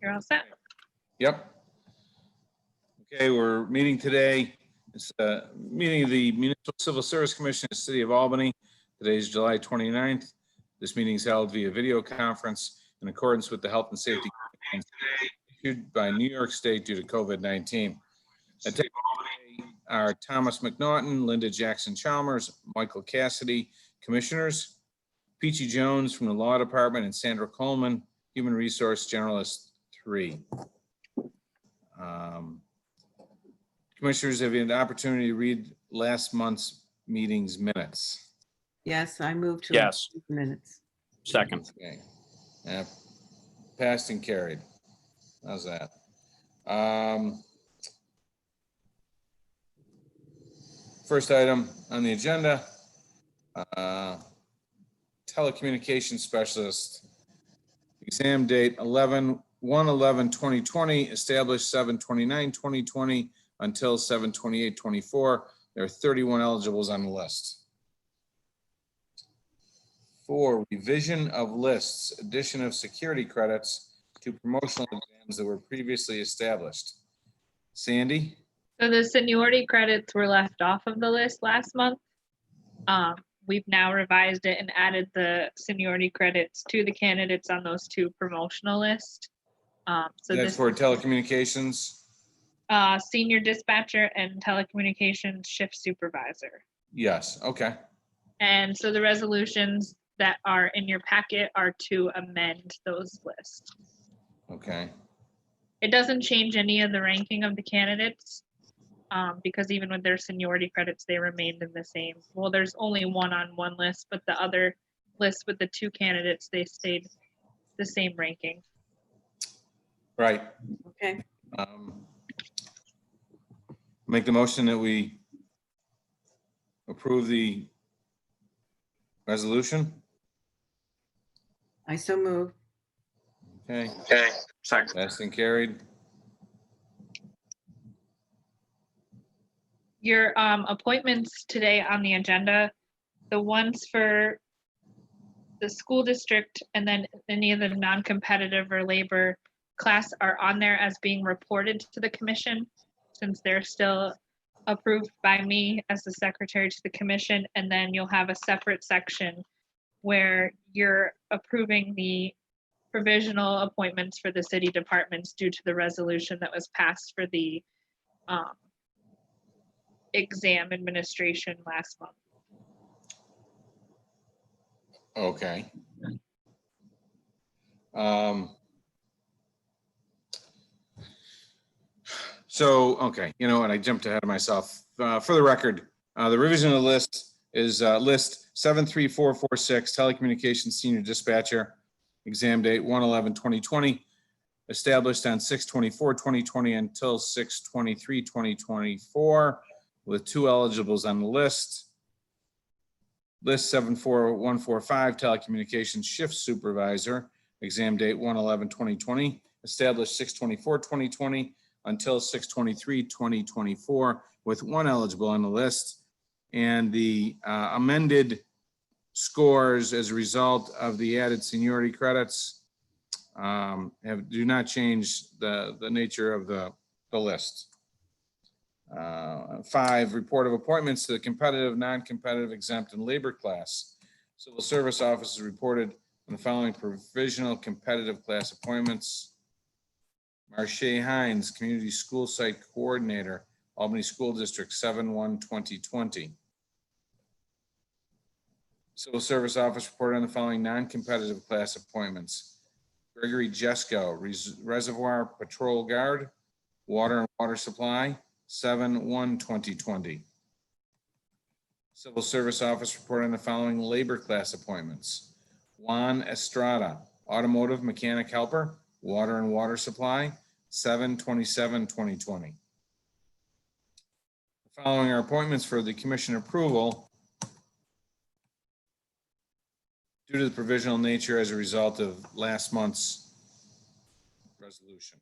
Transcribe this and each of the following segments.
You're all set. Yep. Okay, we're meeting today. It's a meeting of the Municipal Civil Service Commission of the City of Albany. Today is July 29th. This meeting is held via video conference in accordance with the health and safety guidelines issued by New York State due to COVID-19. Attending today are Thomas McNaughton, Linda Jackson Chalmers, Michael Cassidy, Commissioners, Peachy Jones from the Law Department, and Sandra Coleman, Human Resource Generalist 3. Commissioners, have you had the opportunity to read last month's meeting's minutes? Yes, I move to. Yes. approve the minutes. Second. Okay. Passed and carried. How's that? First item on the agenda, telecommunications specialist, exam date 1/11/2020, established 7/29/2020 until 7/28/24. There are 31 eligibles on the list. For revision of lists, addition of security credits to promotional exams that were previously established. Sandy? So the seniority credits were left off of the list last month. We've now revised it and added the seniority credits to the candidates on those two promotional lists. So That's this for telecommunications? senior dispatcher and telecommunications shift supervisor. Yes, okay. And so the resolutions that are in your packet are to amend those lists. Okay, It doesn't change any of the ranking of the candidates, because even with their seniority credits, they remained in the same. Well, there's only one on one list, but the other list with the two candidates, they stayed the same ranking. right. Okay, Make the motion that we approve the resolution. I so move. Okay, Second. passed and carried. Your appointments today on the agenda, the ones for the school district and then any of the non-competitive or labor class are on there as being reported to the commission, since they're still approved by me as the secretary to the commission. And then you'll have a separate section where you're approving the provisional appointments for the city departments due to the resolution that was passed for the exam administration last month. Okay. So, okay, you know what, I jumped ahead of myself. For the record, the revision of the list is list 73446, telecommunications senior dispatcher, exam date 1/11/2020, established on 6/24/2020 until 6/23/2024, with two eligibles on the list. List 74145, telecommunications shift supervisor, exam date 1/11/2020, established 6/24/2020 until 6/23/2024, with one eligible on the list. And the amended scores as a result of the added seniority credits do not change the nature of the list. 5, report of appointments to the competitive, non-competitive, exempt, and labor class. Civil Service Office has reported on the following provisional competitive class appointments. Marche Hines, Community School Site Coordinator, Albany School District, 7/1/2020. Civil Service Office reported on the following non-competitive class appointments. Gregory Jesko, Reservoir Patrol Guard, Water and Water Supply, 7/1/2020. Civil Service Office reported on the following labor class appointments. Juan Estrada, Automotive Mechanic Helper, Water and Water Supply, 7/27/2020. The following are appointments for the commission approval due to the provisional nature as a result of last month's resolution.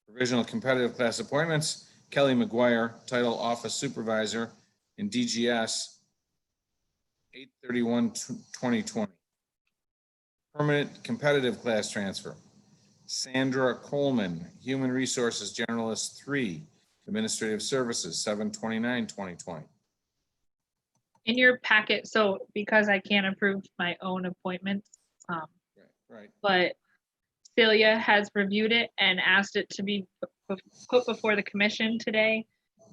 Provisional competitive class appointments: Kelly McGuire, Title Office Supervisor in DGS, 8/31/2020. Permanent competitive class transfer: Sandra Coleman, Human Resources Generalist 3, Administrative Services, 7/29/2020. In your packet, so because I can't approve my own appointments, Right. but Celia has reviewed it and asked it to be put before the commission today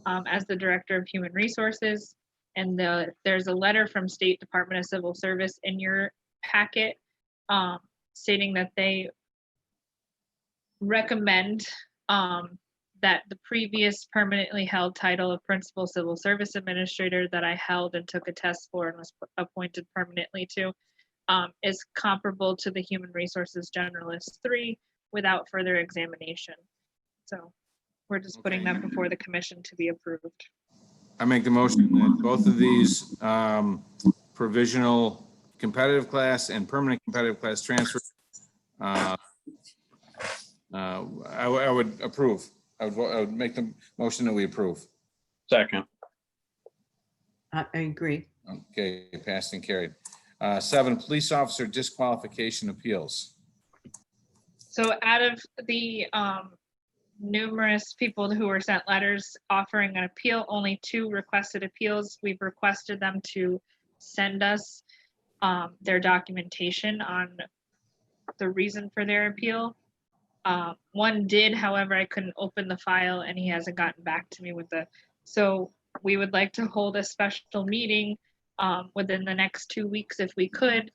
as the Director of Human Resources. And there's a letter from State Department of Civil Service in your packet stating that they recommend that the previous permanently held title of Principal Civil Service Administrator that I held and took a test for and was appointed permanently to is comparable to the Human Resources Generalist 3 without further examination. So we're just putting Okay. that before the commission to be approved. I make the motion that both of these provisional competitive class and permanent competitive class transfers, I would approve. I would make the motion that we approve. Second. I agree. Okay, passed and carried. 7, police officer disqualification appeals. So out of the numerous people who were sent letters offering an appeal, only 2 requested appeals. We've requested them to send us their documentation on the reason for their appeal. One did, however, I couldn't open the file and he hasn't gotten back to me with so we would like to hold a special meeting within the next 2 weeks if we could,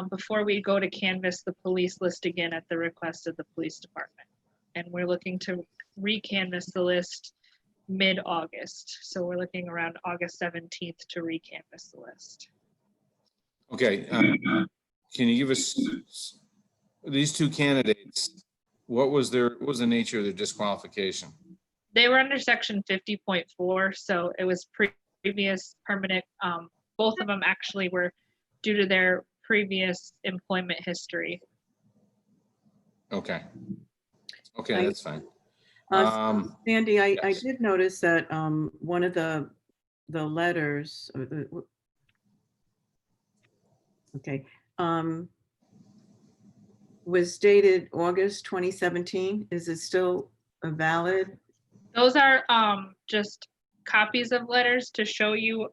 before we go to canvass the police list again at the request of the police department. And we're looking to re-canvass the list mid-August. So we're looking around August 17th to re-canvass the list. Okay, can you give us these 2 candidates? What was the nature of their disqualification? They were under section 50.4, so it was previous permanent. Both of them actually were due to their previous employment history. Okay. Okay, I- that's fine. Sandy, I yes. did notice that one of the letters, okay, was dated August 2017. Is it still valid? Those are just copies of letters to show you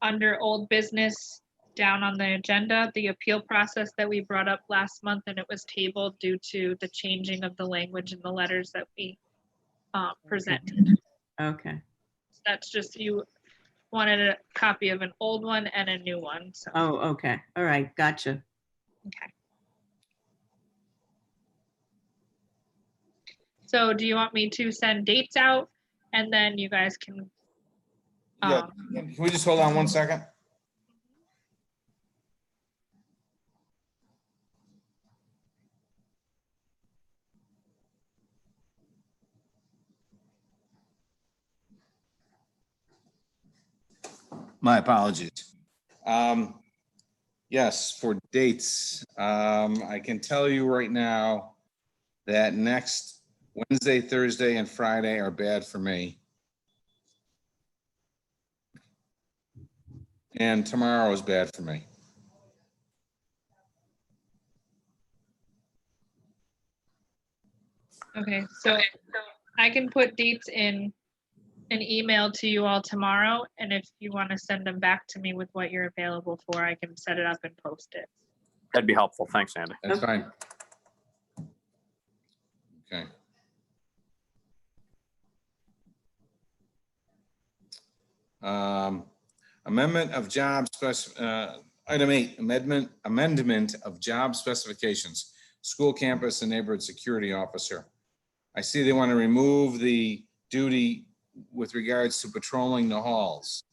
under old business down on the agenda, the appeal process that we brought up last month, and it was tabled due to the changing of the language in the letters that we presented. Okay. That's just, you wanted a copy of an old one and a new one, so. Oh, okay. All right. Gotcha. Okay. So do you want me to send dates out and then you guys can, Yeah, can we just hold on 1 second? My apologies. Yes, for dates, I can tell you right now that next Wednesday, Thursday, and Friday are bad for me. And tomorrow is bad for me. okay, so I can put dates in an email to you all tomorrow, and if you want to send them back to me with what you're available for, I can set it up and post it. That'd be helpful. Thanks, Andy. That's Okay. fine. Okay. Amendment of job item 8, amendment of job specifications, school campus and neighborhood security officer. I see they want to remove the duty with regards to patrolling the halls.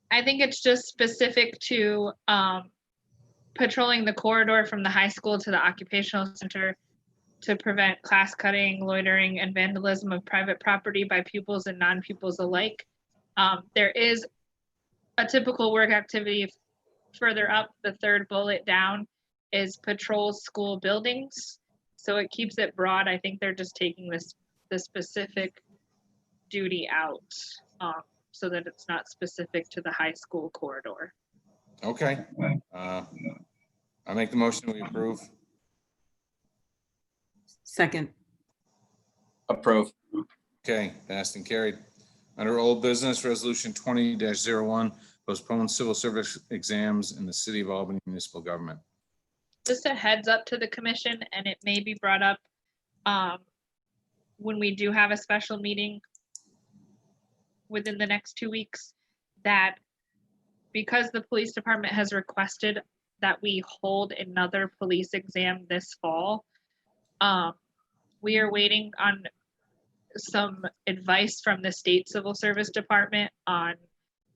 I think it's just specific to patrolling the corridor from the high school to the occupational center to prevent class cutting, loitering, and vandalism of private property by pupils and non-pupils alike. There is a typical work activity further up, the 3rd bullet down is patrol school buildings. So it keeps it broad. I think they're just taking the specific duty out so that it's not specific to the high school corridor. Okay. I make the motion we approve. Second. Approve. Okay, passed and carried. Under old business, resolution 20-01, postpone civil service exams in the city of Albany municipal government. Just a heads up to the commission, and it may be brought up when we do have a special meeting within the next 2 weeks, that because the police department has requested that we hold another police exam this fall, we are waiting on some advice from the state civil service department on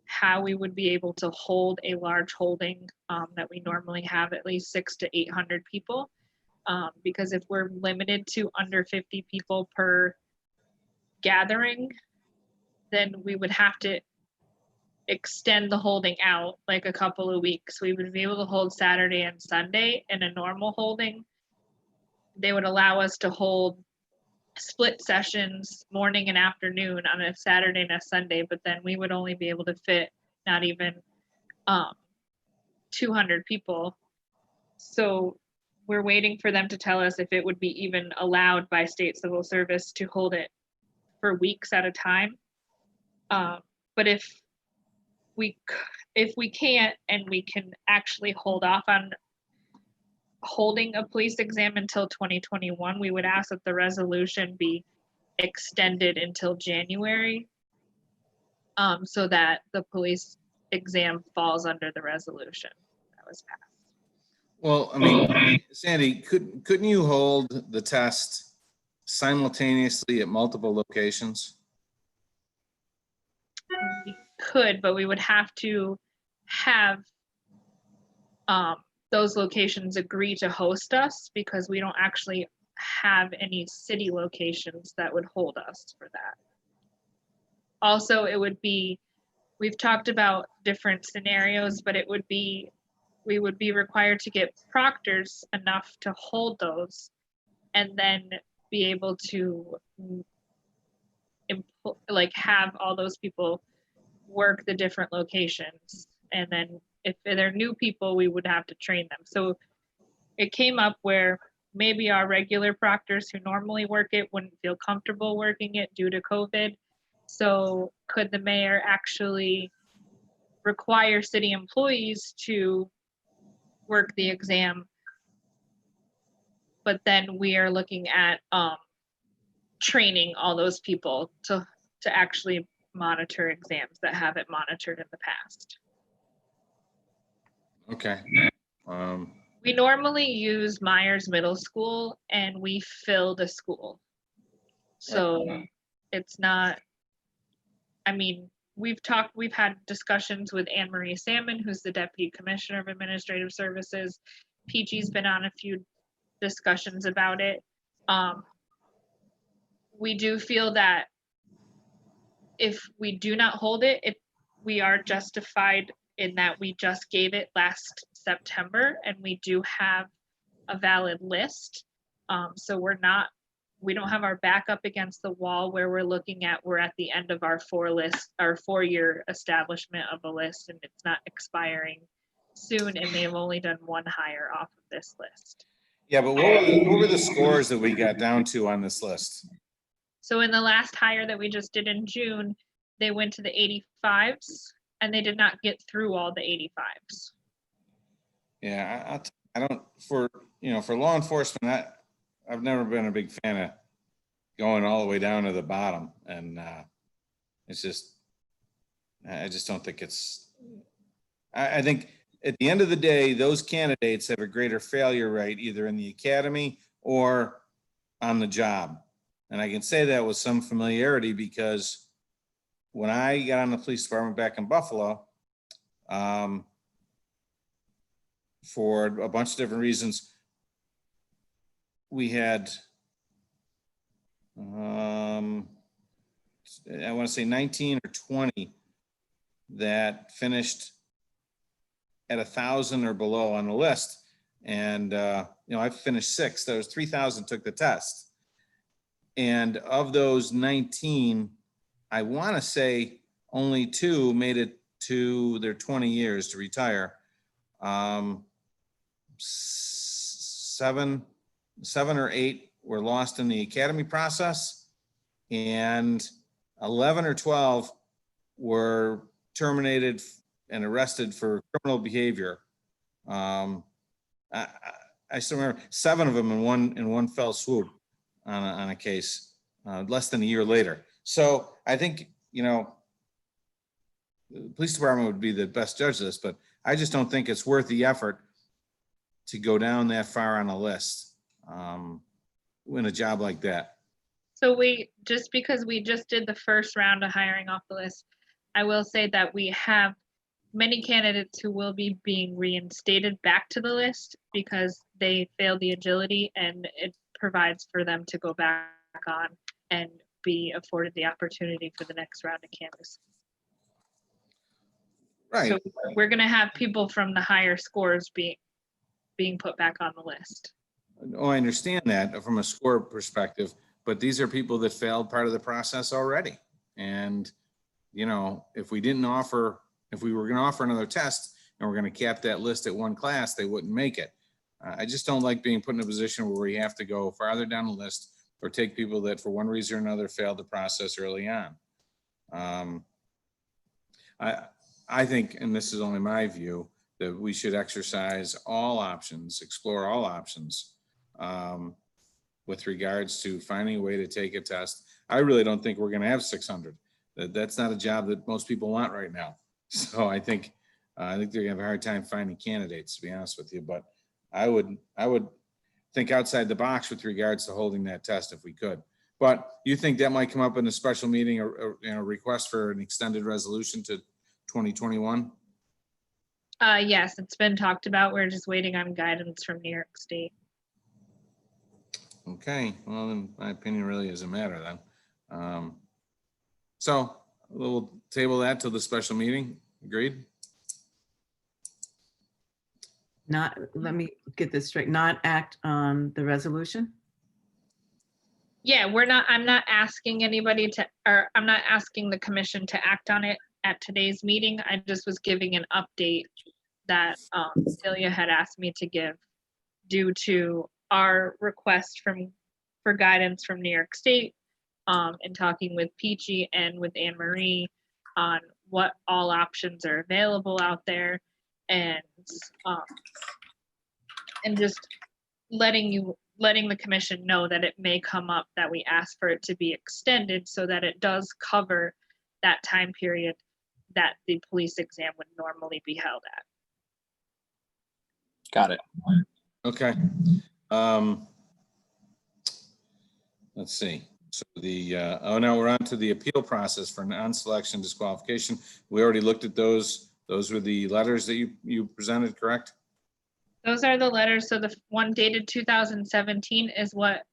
how we would be able to hold a large holding that we normally have at least 600 to 800 people. Because if we're limited to under 50 people per gathering, then we would have to extend the holding out like a couple of weeks. We would be able to hold Saturday and Sunday in a normal holding. They would allow us to hold split sessions morning and afternoon on a Saturday and a Sunday, but then we would only be able to fit not even 200 people. So we're waiting for them to tell us if it would be even allowed by state civil service to hold it for weeks at a time. But if we can't, and we can actually hold off on holding a police exam until 2021, we would ask that the resolution be extended until January, so that the police exam falls under the resolution that was passed. Well, I mean, Sandy, couldn't you hold the test simultaneously at multiple locations? We could, but we would have to have those locations agree to host us, because we don't actually have any city locations that would hold us for that. Also, it would be, we've talked about different scenarios, but it would be, we would be required to get proctors enough to hold those, and then be able to like have all those people work the different locations. And then if they're new people, we would have to train them. So it came up where maybe our regular proctors who normally work it wouldn't feel comfortable working it due to COVID. So could the mayor actually require city employees to work the exam? But then we are looking at training all those people to actually monitor exams that haven't monitored in the past. Okay. We normally use Myers Middle School, and we fill the school. So it's not, I mean, we've had discussions with Anne Marie Salmon, who's the Deputy Commissioner of Administrative Services. Peachy's been on a few discussions about it. We do feel that if we do not hold it, we are justified in that we just gave it last September, and we do have a valid list. So we don't have our back up against the wall where we're at the end of our 4-year establishment of a list, and it's not expiring soon, and they've only done one hire off of this list. Yeah, but what were the scores that we got down to on this list? So in the last hire that we just did in June, they went to the 85s, and they did not get through all the 85s. Yeah, I don't, for law enforcement, I've never been a big fan of going all the way down to the bottom. And it's just, I just don't think I think at the end of the day, those candidates have a greater failure rate either in the academy or on the job. And I can say that with some familiarity because when I got on the police department back in Buffalo, for a bunch of different reasons, we had, I want to say 19 or 20 that finished at 1,000 or below on the list. And, I finished 6. There was 3,000 took the test. And of those 19, I want to say only 2 made it to their 20 years to retire. 7 or 8 were lost in the academy process, and 11 or 12 were terminated and arrested for criminal behavior. I still remember 7 of them in one fell swoop on a case less than a year later. So I think, the police department would be the best judge of this, but I just don't think it's worth the effort to go down that far on a list in a job like that. So just because we just did the first round of hiring off the list, I will say that we have many candidates who will be being reinstated back to the list because they failed the agility, and it provides for them to go back on and be afforded the opportunity for the next round of canvass. Right. So we're going to have people from the higher scores being put back on the list. Oh, I understand that from a score perspective, but these are people that failed part of the process already. And, if we were going to offer another test and we're going to cap that list at one class, they wouldn't make it. I just don't like being put in a position where we have to go farther down the list or take people that for one reason or another failed the process early on. I think, and this is only my view, that we should exercise all options, explore all options with regards to finding a way to take a test. I really don't think we're going to have 600. That's not a job that most people want right now. So I think they're going to have a hard time finding candidates, to be honest with you. But I would think outside the box with regards to holding that test if we could. But you think that might come up in a special meeting or request for an extended resolution to 2021? Yes, it's been talked about. We're just waiting on guidance from New York State. Okay, well, in my opinion, really doesn't matter then. So we'll table that till the special meeting. Agreed? Let me get this straight, not act on the resolution? Yeah, I'm not asking anybody I'm not asking the commission to act on it at today's meeting. I just was giving an update that Celia had asked me to give due to our request for guidance from New York State, and talking with Peachy and with Anne Marie on what all options are available out there, and just letting the commission know that it may come up that we ask for it to be extended so that it does cover that time period that the police exam would normally be held at. Got it. Okay. Let's see. So now we're on to the appeal process for non-selection disqualification. We already looked at those. Those were the letters that you presented, correct? Those are the letters. So the one dated 2017 is what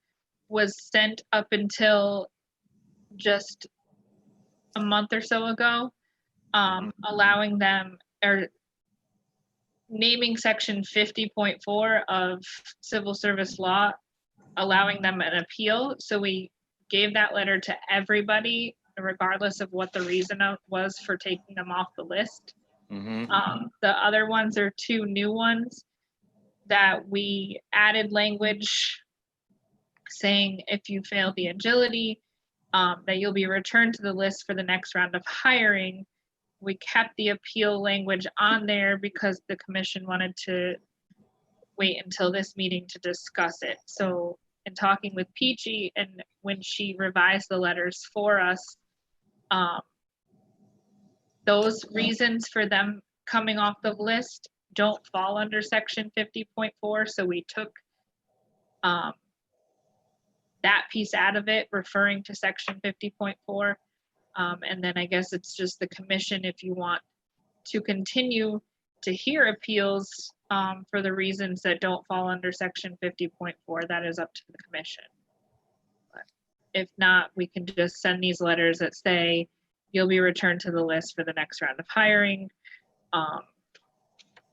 was sent up until just a month or so ago, allowing them or naming section 50.4 of civil service law, allowing them an appeal. So we gave that letter to everybody, regardless of what the reason was for taking them off the list. Mm-hmm. The other ones are 2 new ones that we added language saying if you fail the agility, that you'll be returned to the list for the next round of hiring. We kept the appeal language on there because the commission wanted to wait until this meeting to discuss it. So in talking with Peachy, and when she revised the letters for us, those reasons for them coming off the list don't fall under section 50.4. So we took that piece out of it, referring to section 50.4. And then I guess it's just the commission, if you want to continue to hear appeals for the reasons that don't fall under section 50.4, that is up to the commission. But if not, we can just send these letters that say you'll be returned to the list for the next round of hiring.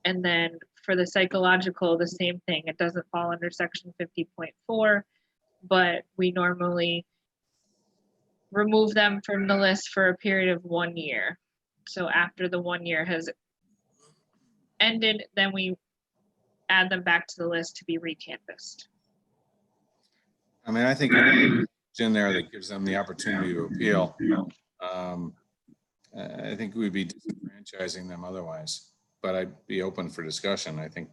And then for the psychological, the same thing. It doesn't fall under section 50.4, but we normally remove them from the list for a period of 1 year. So after the 1 year has ended, then we add them back to the list to be recanvassed. I mean, I think it's in there that gives them the opportunity to appeal. I think we'd be disenfranchising them otherwise, but I'd be open for discussion. I think,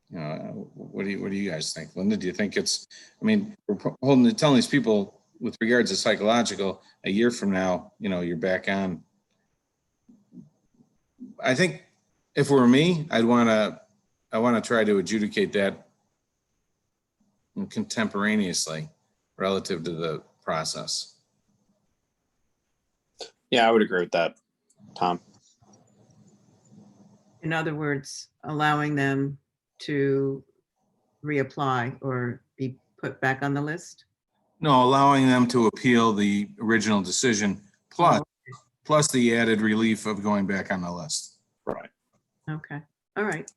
you know, what do you guys think? Linda, do you think it's, I mean, we're telling these people with regards to psychological, a year from now, you know, you're back on. I think if it were me, I want to try to adjudicate that contemporaneously relative to the process. Yeah, I would agree with that, Tom. In other words, allowing them to reapply or be put back on the list? No, allowing them to appeal the original decision plus the added relief of going back on the list. Right. Okay, all right.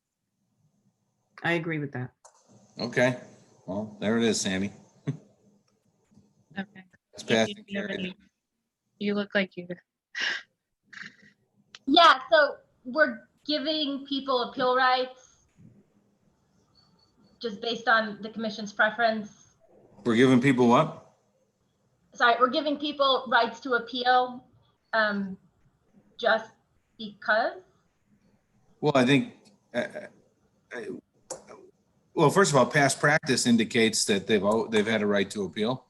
I agree with that. Okay, well, there it is, Sandy. Okay. It's Amy, passed do and you have carried. any- You look like you. Yeah, so we're giving people appeal rights just based on the commission's preference. We're giving people what? Sorry, we're giving people rights to appeal just because. Well, I think, well, first of all, past practice indicates that they've had a right to appeal.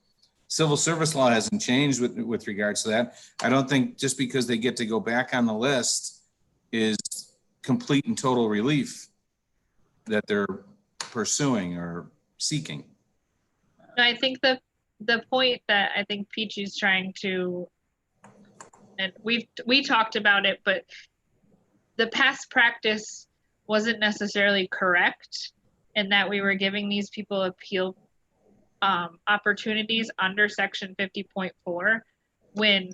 Civil service law hasn't changed with regards to that. I don't think just because they get to go back on the list is complete and total relief that they're pursuing or seeking. No, I think the point that I think Peachy's trying to, and we talked about it, but the past practice wasn't necessarily correct in that we were giving these people appeal opportunities under section 50.4 when,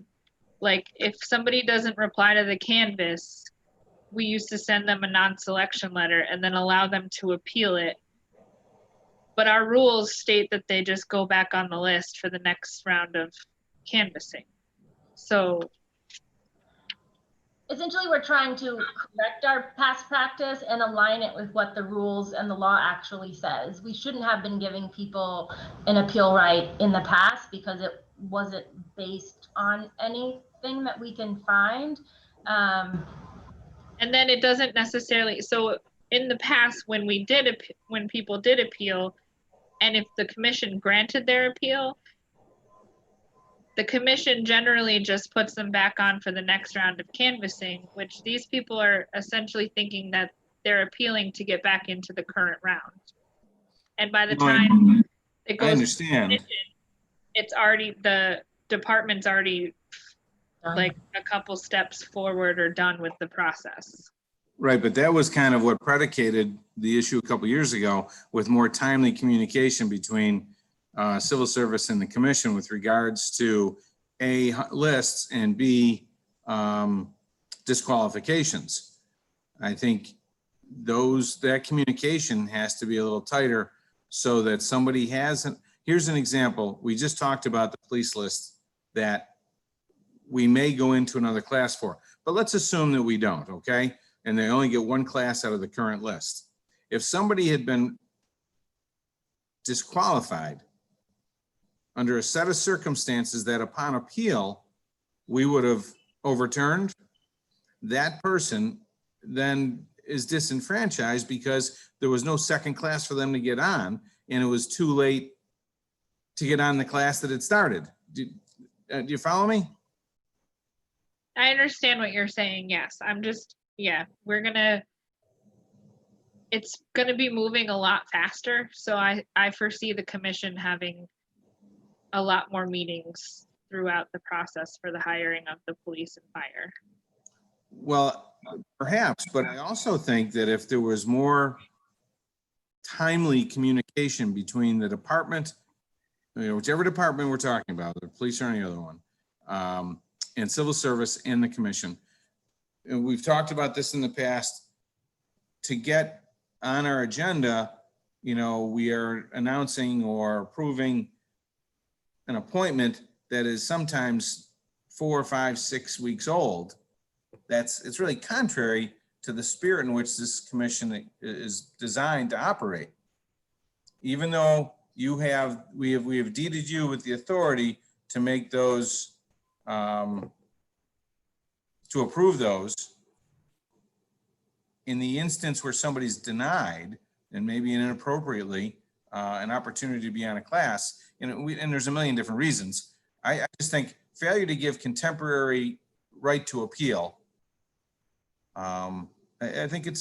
like, if somebody doesn't reply to the canvas, we used to send them a non-selection letter and then allow them to appeal it. But our rules state that they just go back on the list for the next round of canvassing. So Essentially, we're trying to correct our past practice and align it with what the rules and the law actually says. We shouldn't have been giving people an appeal right in the past because it wasn't based on anything that we can find. and then it doesn't necessarily, so in the past when people did appeal, and if the commission granted their appeal, the commission generally just puts them back on for the next round of canvassing, which these people are essentially thinking that they're appealing to get back into the current round. And by the time it I goes, understand. it's already, the department's already like a couple steps forward or done with the process. Right, but that was kind of what predicated the issue a couple years ago with more timely communication between civil service and the commission with regards to A, lists, and B, disqualifications. I think that communication has to be a little tighter so that somebody hasn't. Here's an example. We just talked about the police list that we may go into another class for, but let's assume that we don't, okay? And they only get one class out of the current list. If somebody had been disqualified under a set of circumstances that upon appeal, we would have overturned, that person then is disenfranchised because there was no second class for them to get on, and it was too late to get on the class that had started. Do you follow me? I understand what you're saying. Yes, I'm just, yeah, it's gonna be moving a lot faster. So I foresee the commission having a lot more meetings throughout the process for the hiring of the police and fire. Well, perhaps, but I also think that if there was more timely communication between the department, whichever department we're talking about, the police or any other one, and civil service and the commission. And we've talked about this in the past. To get on our agenda, we are announcing or approving an appointment that is sometimes 4, 5, 6 weeks old. It's really contrary to the spirit in which this commission is designed to operate. Even though we have deeded you with the authority to make those, to approve those. In the instance where somebody's denied, and maybe inappropriately, an opportunity to be on a class, and there's a million different reasons. I just think failure to give contemporary right to appeal, I think it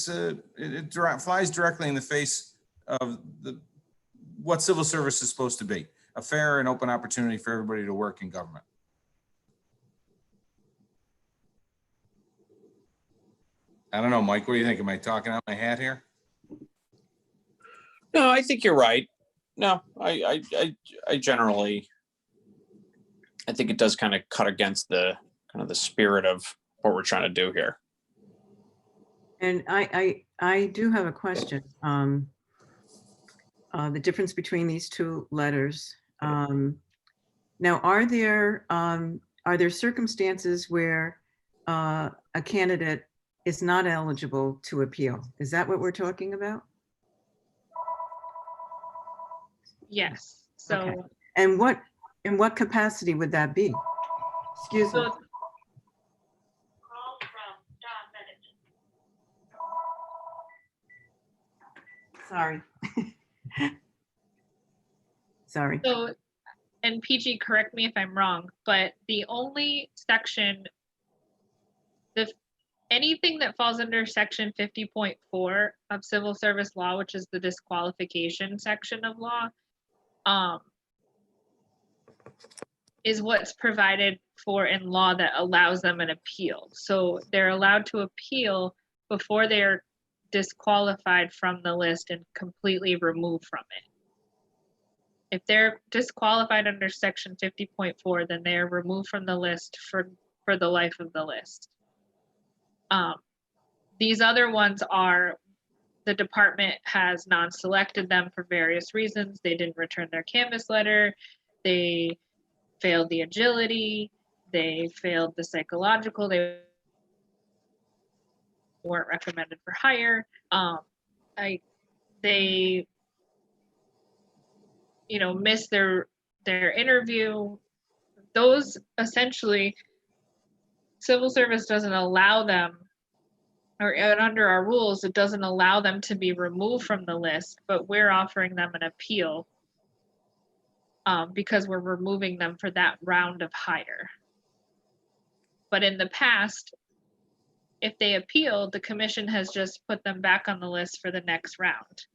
flies directly in the face of what civil service is supposed to be, a fair and open opportunity for everybody to work in government. I don't know, Mike, what do you think? Am I talking out my hat here? No, I think you're right. No, I generally, I think it does kind of cut against the spirit of what we're trying to do here. And I do have a question. The difference between these two letters. Now, are there circumstances where a candidate is not eligible to appeal? Is that what we're talking about? Yes, so. Okay. And in what capacity would that be? Excuse me. So Sorry. Sorry. So, and PG, correct me if I'm wrong, but the only section, anything that falls under section 50.4 of civil service law, which is the disqualification section of law, is what's provided for in law that allows them an appeal. So they're allowed to appeal before they're disqualified from the list and completely removed from it. If they're disqualified under section 50.4, then they are removed from the list for the life of the list. These other ones are, the department has non-selected them for various reasons. They didn't return their canvas letter. They failed the agility. They failed the psychological. They weren't recommended for hire. They missed their interview. Those essentially, civil service doesn't allow them, or under our rules, it doesn't allow them to be removed from the list, but we're offering them an appeal because we're removing them for that round of hire. But in the past, if they appealed, the commission has just put them back on the list for the next round.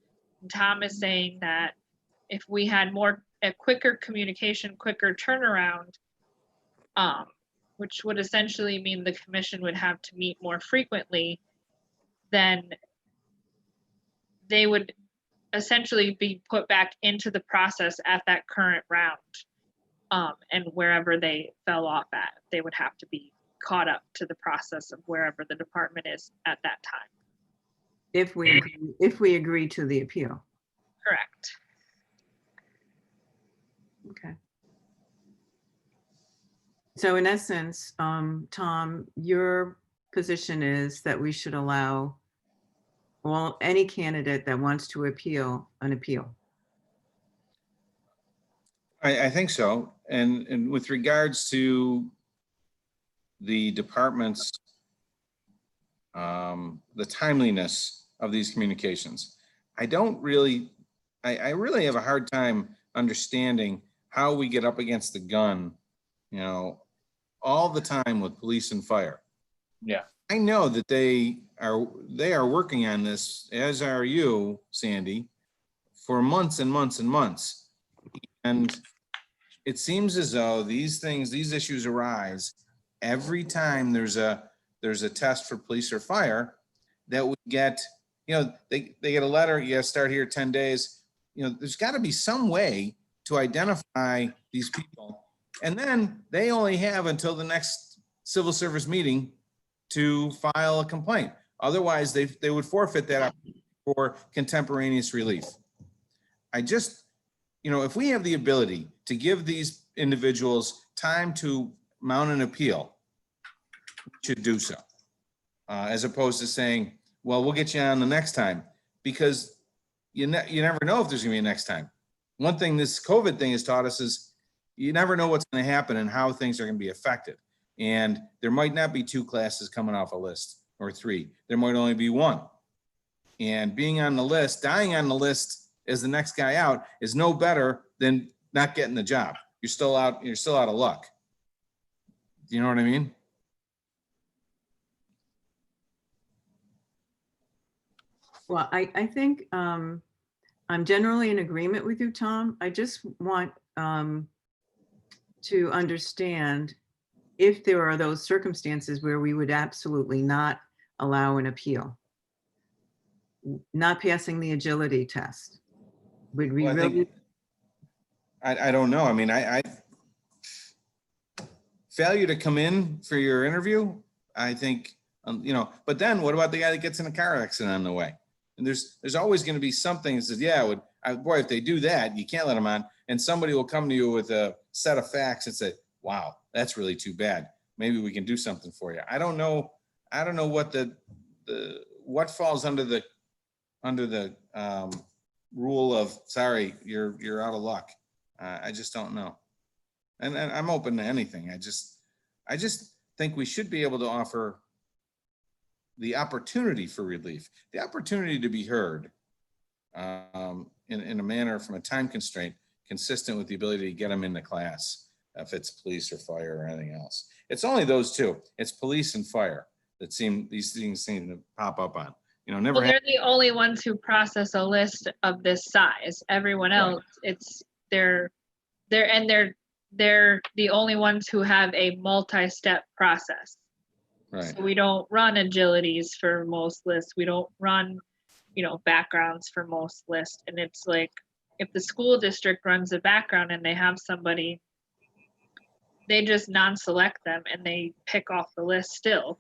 And Tom is saying that if we had a quicker communication, quicker turnaround, which would essentially mean the commission would have to meet more frequently, then they would essentially be put back into the process at that current round. And wherever they fell off at, they would have to be caught up to the process of wherever the department is at that time. If we agree to the appeal. Correct. Okay. So in essence, Tom, your position is that we should allow any candidate that wants to appeal an appeal. I think so. And with regards to the department's, the timeliness of these communications, I really have a hard time understanding how we get up against the gun, all the time with police and fire. Yeah. I know that they are working on this, as are you, Sandy, for months and months and months. And it seems as though these issues arise every time there's a test for police or fire, that we get, they get a letter, you gotta start here 10 days. There's gotta be some way to identify these people. And then they only have until the next civil service meeting to file a complaint. Otherwise, they would forfeit that for contemporaneous relief. I just, if we have the ability to give these individuals time to mount an appeal, we should do so. As opposed to saying, well, we'll get you on the next time, because you never know if there's gonna be a next time. one thing this COVID thing has taught us is you never know what's going to happen and how things are going to be affected. And there might not be 2 classes coming off a list or 3. There might only be 1. And being on the list, dying on the list as the next guy out is no better than not getting the job. You're still out of luck. Do you know what I mean? Well, I think I'm generally in agreement with you, Tom. I just want to understand if there are those circumstances where we would absolutely not allow an appeal. Not passing the agility test. Would we Well, really? I don't know. I mean, I failure to come in for your interview, I think, but then what about the guy that gets in a car accident on the way? And there's always going to be something that says, yeah, boy, if they do that, you can't let them on. And somebody will come to you with a set of facts and say, wow, that's really too bad. Maybe we can do something for you. I don't know what what falls under the rule of, sorry, you're out of luck. I just don't know. And I'm open to anything. I just think we should be able to offer the opportunity for relief, the opportunity to be heard in a manner from a time constraint consistent with the ability to get them into class, if it's police or fire or anything else. It's only those 2. It's police and fire that these things seem to pop up on. Never. Well, they're the only ones who process a list of this size. Everyone else, they're the only ones who have a multi-step process. Right. So we don't run agilities for most lists. We don't run, backgrounds for most lists. And it's like, if the school district runs a background and they have somebody, they just non-select them and they pick off the list still.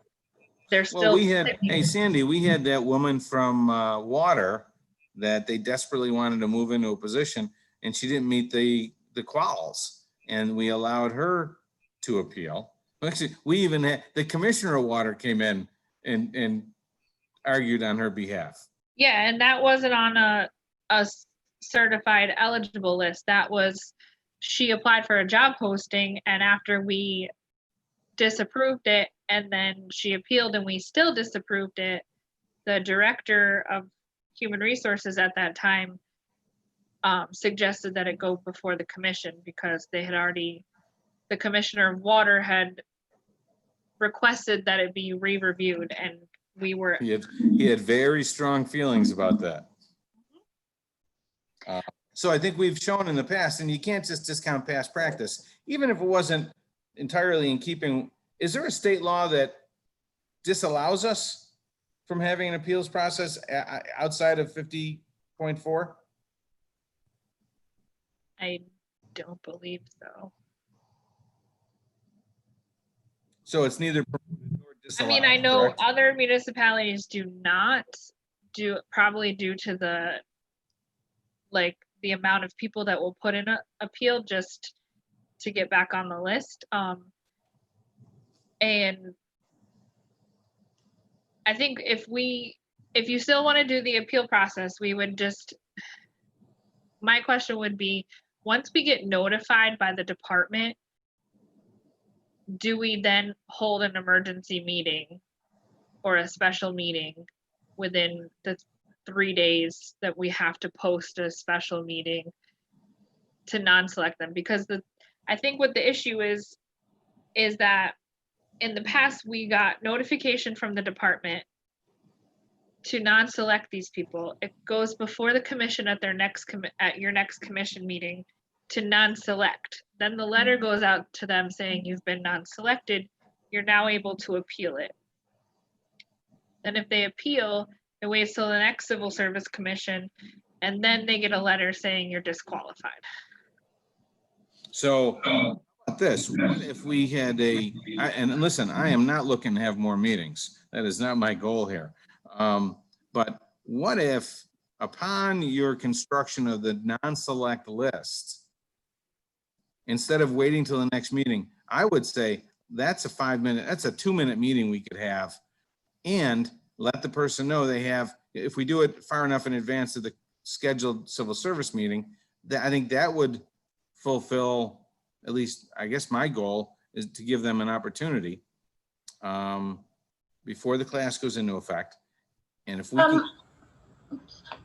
They're still. Well, hey, Sandy, we had that woman from water that they desperately wanted to move into a position and she didn't meet the quals, and we allowed her to appeal. Actually, we even had the commissioner of water came in and argued on her behalf. Yeah, and that wasn't on a certified eligible list. That was, she applied for a job posting, and after we disapproved it, and then she appealed and we still disapproved it, the director of human resources at that time suggested that it go before the commission because the commissioner of water had requested that it be re-reviewed, and we were. He had very strong feelings about that. So I think we've shown in the past, and you can't just discount past practice, even if it wasn't entirely in keeping. Is there a state law that disallows us from having an appeals process outside of 50.4? I don't believe so. So it's neither permitted nor disallowed. I mean, I know correct? other municipalities do not probably due to the amount of people that will put in an appeal just to get back on the list. And I think if you still want to do the appeal process, my question would be, once we get notified by the department, do we then hold an emergency meeting or a special meeting within the 3 days that we have to post a special meeting to non-select them? Because I think what the issue is that in the past we got notification from the department to non-select these people. It goes before the commission at your next commission meeting to non-select. Then the letter goes out to them saying you've been non-selected. You're now able to appeal it. And if they appeal, it waits till the next civil service commission, and then they get a letter saying you're disqualified. So how about this, what if we had and listen, I am not looking to have more meetings. That is not my goal here. But what if upon your construction of the non-select list, instead of waiting till the next meeting, I would say that's a 2-minute meeting we could have, and let the person know they have, if we do it far enough in advance of the scheduled civil service meeting, I think that would fulfill, at least, I guess my goal is to give them an opportunity before the class goes into effect. And if we can,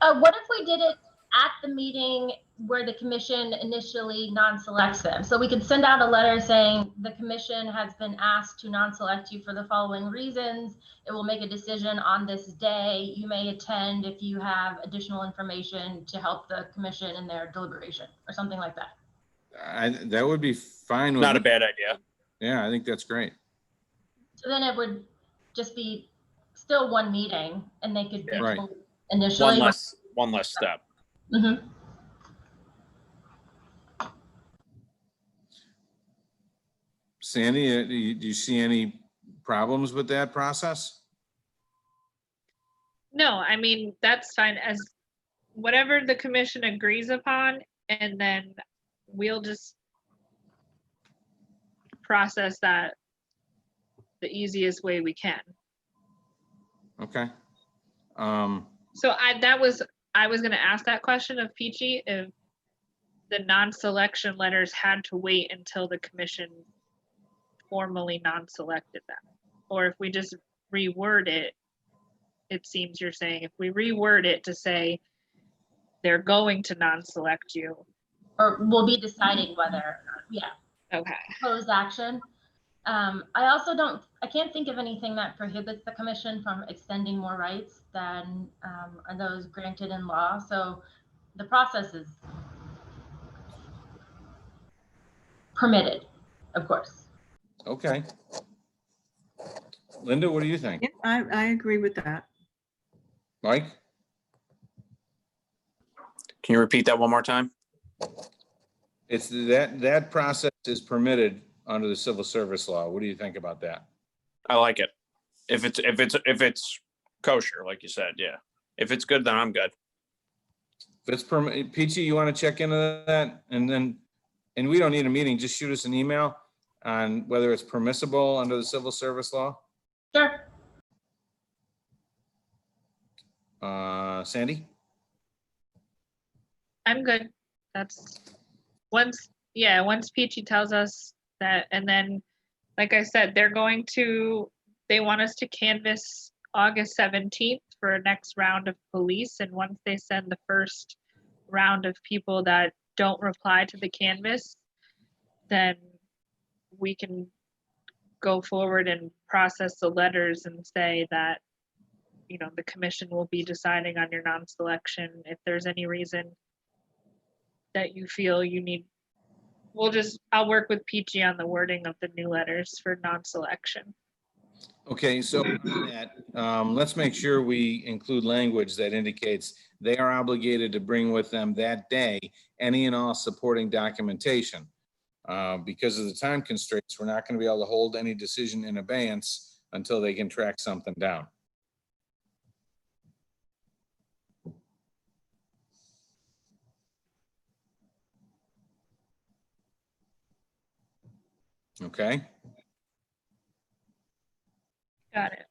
What if we did it at the meeting where the commission initially non-selects them? So we could send out a letter saying the commission has been asked to non-select you for the following reasons. It will make a decision on this day. You may attend if you have additional information to help the commission in their deliberation or something like that. that would be fine with Not a me. bad idea. Yeah, I think that's great. So then it would just be still one meeting and they could be Right. told initially. One less step. Mhm. Sandy, do you see any problems with that process? No, I mean, that's fine, as whatever the commission agrees upon, and then we'll just process that the easiest way we can. Okay. So I was gonna ask that question of Peachy, if the non-selection letters had to wait until the commission formally non-selected them. Or if we just reword it, it seems you're saying if we reword it to say they're going to non-select you. Or we'll be deciding whether, yeah, Okay. proposed action. I can't think of anything that prohibits the commission from extending more rights than are those granted in law. So the process is permitted, of course. Okay. Linda, what do you think? Yeah, I agree with that. Mike? Can you repeat that one more time? It's that process is permitted under the civil service law. What do you think about that? I like it. If it's kosher, like you said, yeah. If it's good, then I'm good. If it's Peachy, you want to check into that? And we don't need a meeting, just shoot us an email on whether it's permissible under the civil service law. Sure. Sandy? I'm good. That's once Peachy tells us that, and then, like I said, they want us to canvass August 17th for a next round of police. And once they send the first round of people that don't reply to the canvas, then we can go forward and process the letters and say that, the commission will be deciding on your non-selection. If there's any reason that you feel you need, I'll work with Peachy on the wording of the new letters for non-selection. Okay, so on that, let's make sure we include language that indicates they are obligated to bring with them that day any and all supporting documentation. Because of the time constraints, we're not going to be able to hold any decision in abeyance until they can track something down. Okay. Got it.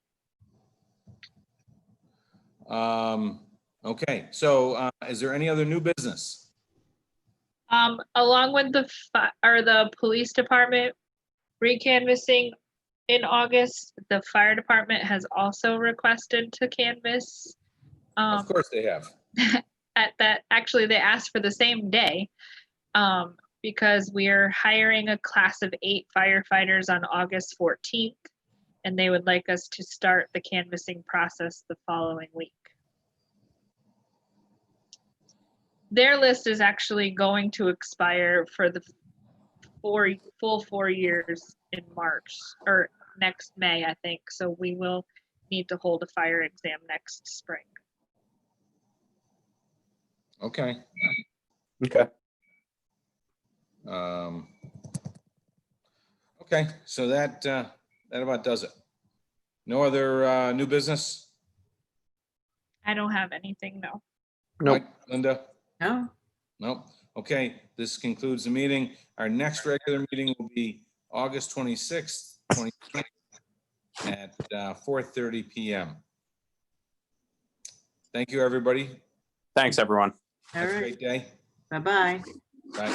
Okay, so is there any other new business? Along with the police department recanvassing in August, the fire department has also requested to canvass. Of course they have. Actually, they asked for the same day, because we are hiring a class of 8 firefighters on August 14th, and they would like us to start the canvassing process the following week. Their list is actually going to expire for the full 4 years in March, or next May, I think. So we will need to hold a fire exam next spring. Okay. Okay. Okay, so that about does it. No other new business? I don't have anything, no. Nope. Mike, Linda? No, Nope. Okay, this concludes the meeting. Our next regular meeting will be August 26th, 2020 at 4:30 p.m. Thank you, everybody. Thanks, everyone. all Have a right, great day. Bye-bye. Bye.